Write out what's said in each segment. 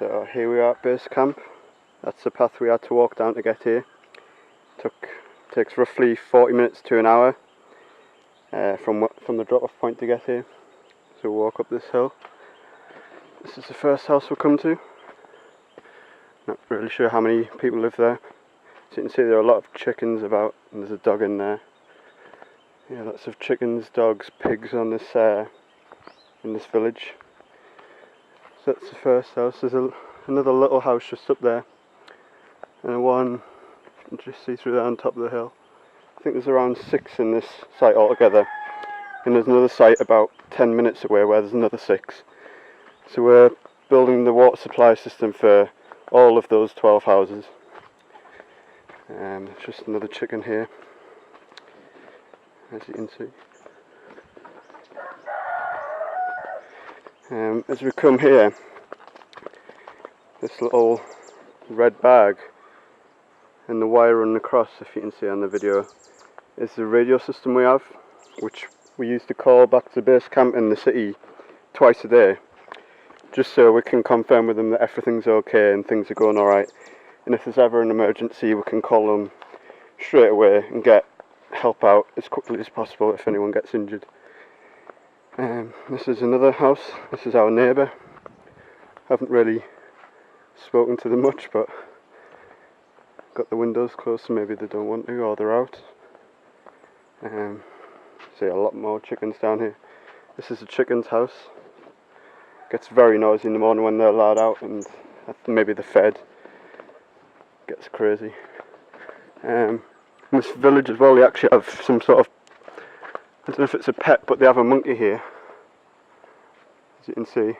So here we are at base camp. That's the path we had to walk down to get here. Takes roughly 40 minutes to an hour from the drop-off point to get here. So we'll walk up this hill. This is the first house we'll come to. Not really sure how many people live there. So you can see there are a lot of chickens about, and there's a dog in there. Yeah, lots of chickens, dogs, pigs on this in this village. So that's the first house. There's another little house just up there, and one you can just see through there on top of the hill. I think there's around 6 in this site altogether, and there's another site about 10 minutes away where there's another 6. So we're building the water supply system for all of those 12 houses. There's just another chicken here, as you can see. As we come here, this little red bag and the wire running across, if you can see on the video, is the radio system we have, which we used to call back to base camp in the city twice a day, just so we can confirm with them that everything's okay and things are going alright, and if there's ever an emergency we can call them straight away and get help out as quickly as possible if anyone gets injured. This is another house. This is our neighbour. Haven't really spoken to them much, but got the windows closed so maybe they don't want to, or they're out. See a lot more chickens down here. This is a chicken's house. Gets very noisy in the morning when they're allowed out, and maybe they're fed. Gets crazy. In this village as well, they actually have some sort of, I don't know if it's a pet, but they have a monkey here, as you can see.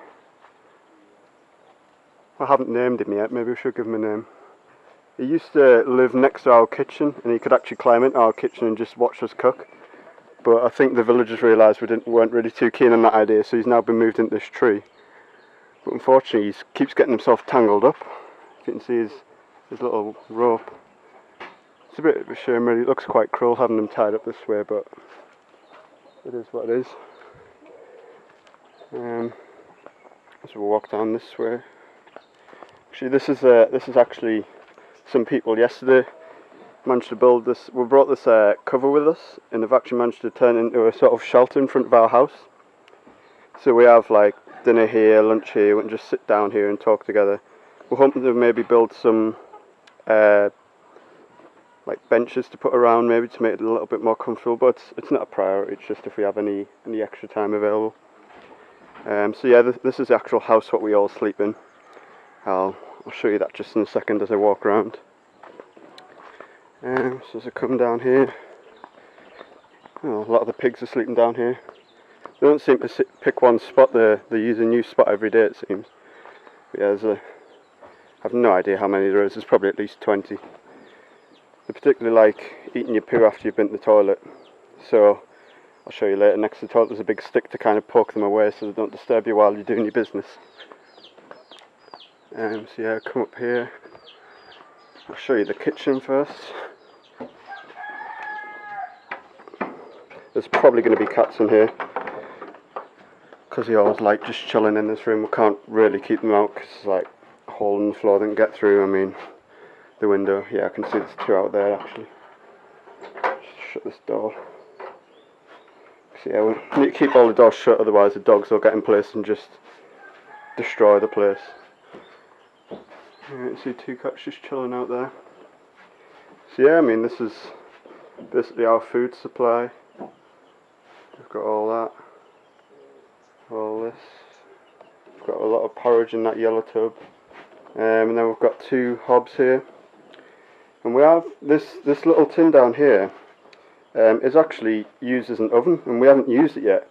I haven't named him yet, maybe we should give him a name. He used to live next to our kitchen, and he could actually climb into our kitchen and just watch us cook. But I think the villagers realised we weren't really too keen on that idea, so he's now been moved into this tree. But unfortunately he keeps getting himself tangled up. You can see his little rope. It's a bit of a shame really, it looks quite cruel having him tied up this way, but it is what it is. So we'll walk down this way. Actually, this is actually some people yesterday managed to build this. We brought this cover with us, and they've actually managed to turn it into a sort of shelter in front of our house. So we have like dinner here, lunch here, we can just sit down here and talk together. We're hoping to maybe build some like benches to put around, maybe to make it a little bit more comfortable, but it's not a priority, it's just if we have any extra time available. So yeah, this is the actual house what we all sleep in. I'll show you that just in a second as I walk around. So as I come down here, a lot of the pigs are sleeping down here. They don't seem to pick one spot, they use a new spot every day it seems. But yeah, I have no idea how many there is, there's probably at least 20. They particularly like eating your poo after you've been to the toilet, so I'll show you later. Next to the toilet there's a big stick to kind of poke them away so they don't disturb you while you're doing your business. So yeah, come up here, I'll show you the kitchen first. There's probably going to be cats in here, because they always like just chilling in this room. We can't really keep them out because there's like a hole in the floor they can get through. I mean, the window, yeah, I can see there's 2 out there actually. Just shut this door. So yeah, we need to keep all the doors shut, otherwise the dogs will get in place and just destroy the place. You see 2 cats just chilling out there. So yeah, I mean, this is basically our food supply. We've got all that, all this. We've got a lot of porridge in that yellow tub, and then we've got 2 hobs here. And we have this little tin down here is actually used as an oven, and we haven't used it yet.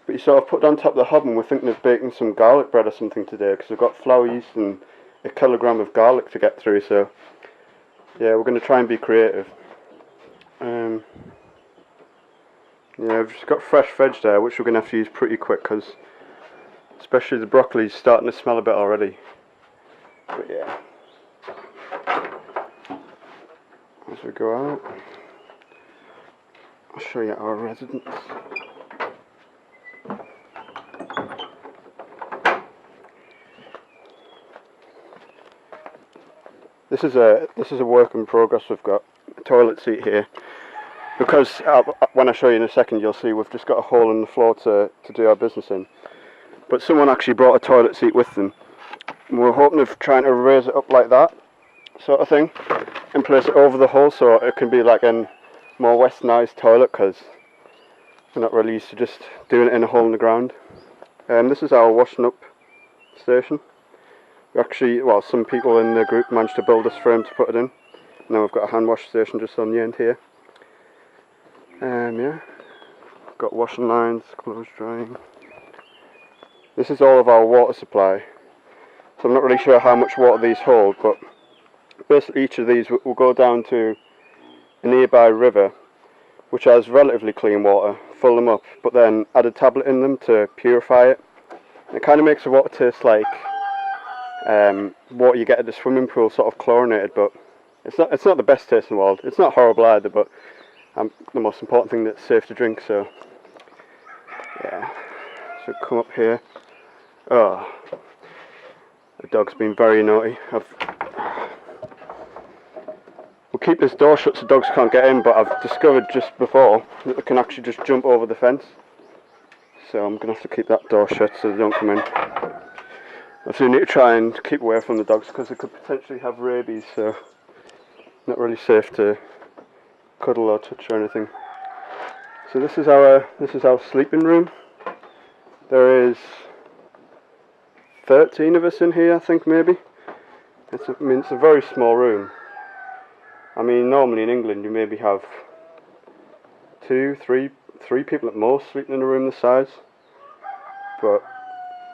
But you sort of put it on top of the hob, and we're thinking of baking some garlic bread or something today, because we've got flour, yeast and a kilogram of garlic to get through. So yeah, we're going to try and be creative. Yeah, we've just got fresh veg there, which we're going to have to use pretty quick, because especially the broccoli's starting to smell a bit already. But yeah, as we go out, I'll show you our residence. This is a work in progress. We've got a toilet seat here because when I show you in a second, you'll see we've just got a hole in the floor to do our business in. But someone actually brought a toilet seat with them. And we're hoping of trying to raise it up like that sort of thing and place it over the hole so it can be like a more westernised toilet, because we're not really used to just doing it in a hole in the ground. This is our washing up station. We actually, well, some people in the group managed to build this frame to put it in. Now we've got a hand wash station just on the end here. Yeah, got washing lines, clothes drying. This is all of our water supply. So I'm not really sure how much water these hold, but basically each of these will go down to a nearby river, which has relatively clean water, fill them up, but then add a tablet in them to purify it. And it kind of makes the water taste like water you get at the swimming pool, sort of chlorinated, but it's not the best taste in the world. It's not horrible either, but the most important thing that's safe to drink. So yeah, so come up here. Oh, the dog's been very naughty. We'll keep this door shut so dogs can't get in, but I've discovered just before that they can actually just jump over the fence. So I'm going to have to keep that door shut so they don't come in. Obviously, we need to try and keep away from the dogs because they could potentially have rabies, so not really safe to cuddle or touch or anything. So this is our sleeping room. There is 13 of us in here, I think, maybe. It's a very small room. I mean, normally in England you maybe have three people at most sleeping in a room this size. But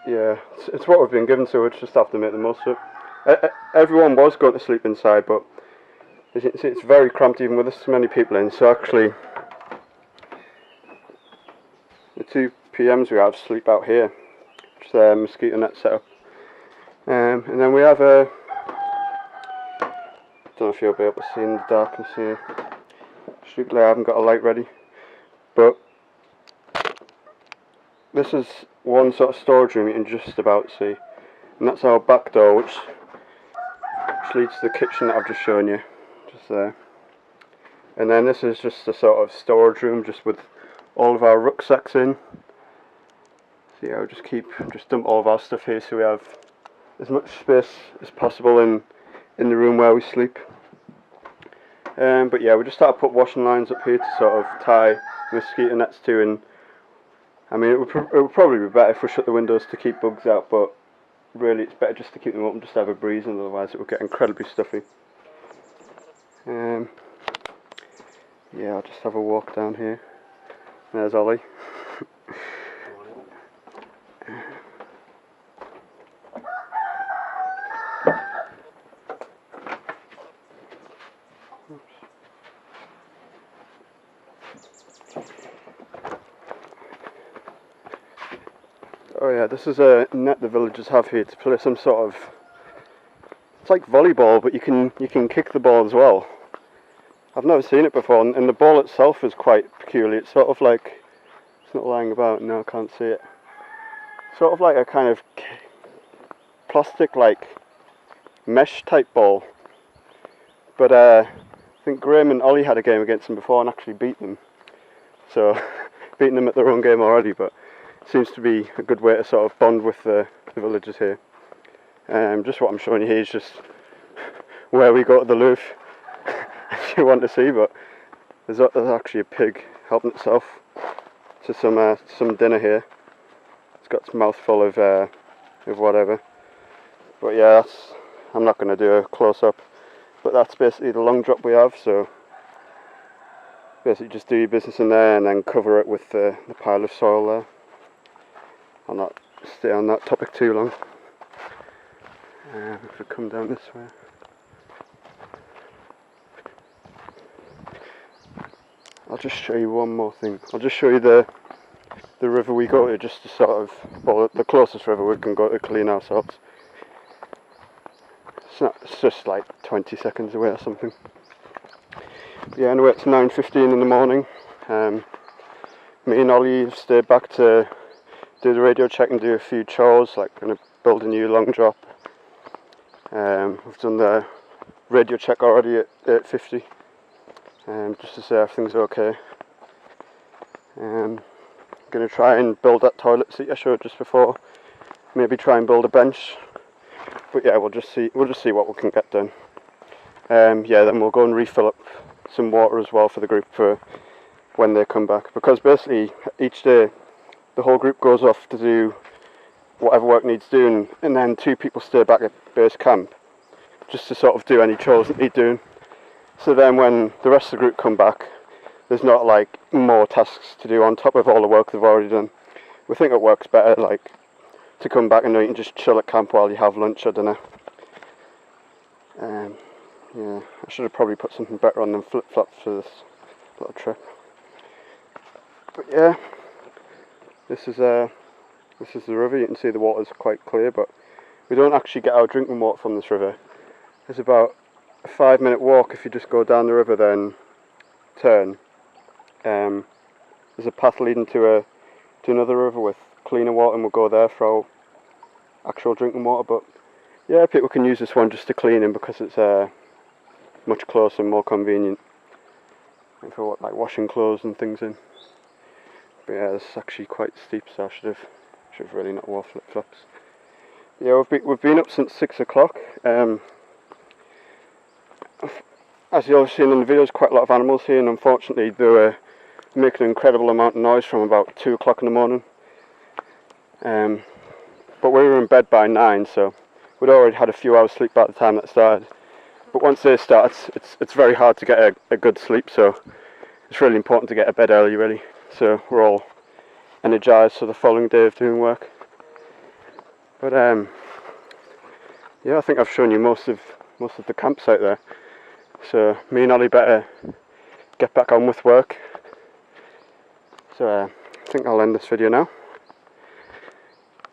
yeah, it's what we've been given, so we just have to make the most of it. Everyone was going to sleep inside, but as you can see, it's very cramped even with this many people in. So actually, the 2 PMs we have sleep out here, just a mosquito net setup. And then we have a, don't know if you'll be able to see in the darkness here. Strictly, I haven't got a light ready, but this is one sort of storage room you can just about see, and that's our back door, which leads to the kitchen that I've just shown you, just there. And then this is just a sort of storage room, just with all of our rucksacks in. So yeah, we'll just dump all of our stuff here, so we have as much space as possible in the room where we sleep. But yeah, we just start to put washing lines up here to sort of tie mosquito nets to, and I mean, it would probably be better if we shut the windows to keep bugs out, but really it's better just to keep them open, just to have a breeze, and otherwise it would get incredibly stuffy. Yeah, I'll just have a walk down here. There's Ollie. Oh yeah, this is a net the villagers have here to play some sort of, it's like volleyball, but you can kick the ball as well. I've never seen it before, and the ball itself is quite peculiar. It's sort of like, it's not lying about, no, I can't see it. Sort of like a kind of plastic like mesh type ball. But I think Graham and Ollie had a game against them before and actually beat them. So beating them at their own game already, but seems to be a good way to sort of bond with the villagers here. Just what I'm showing you here is just where we go to the loo if you want to see, but there's actually a pig helping itself to some dinner here. It's got its mouth full of whatever. But yeah, I'm not going to do a close-up, but that's basically the long drop we have, so basically just do your business in there and then cover it with the pile of soil there. I'll not stay on that topic too long. If we come down this way. I'll just show you one more thing. I'll just show you the river we go to, just to sort of, well, the closest river we can go to clean ourselves. It's just like 20 seconds away or something. But yeah, anyway, it's 9:15 in the morning. Me and Ollie have stayed back to do the radio check and do a few chores, like going to build a new long drop. We've done the radio check already at 8:50, just to say everything's okay. I'm going to try and build that toilet seat I showed just before. Maybe try and build a bench. But yeah, we'll just see what we can get done. Yeah, then we'll go and refill up some water as well for the group for when they come back. Because basically each day the whole group goes off to do whatever work needs doing, and then 2 people stay back at base camp just to sort of do any chores that need doing. So then when the rest of the group come back, there's not like more tasks to do on top of all the work they've already done. We think it works better, like, to come back and you can just chill at camp while you have lunch, I don't know. Yeah, I should have probably put something better on than flip-flops for this little trip. But yeah, this is the river. You can see the water's quite clear, but we don't actually get our drinking water from this river. It's about a 5-minute walk if you just go down the river, then turn. There's a path leading to another river with cleaner water, and we'll go there for our actual drinking water. But yeah, people can use this one just to clean in because it's much closer and more convenient, and for like washing clothes and things in. But yeah, this is actually quite steep, so I should have really not wore flip-flops. Yeah, we've been up since 6 o'clock. As you've seen in the videos, quite a lot of animals here, and unfortunately they were making an incredible amount of noise from about 2 o'clock in the morning. But we were in bed by 9, so we'd already had a few hours sleep by the time that started. But once they start, it's very hard to get a good sleep, so it's really important to get to bed early, really. So we're all energised for the following day of doing work. But yeah, I think I've shown you most of the campsite there. So me and Ollie better get back on with work. So I think I'll end this video now.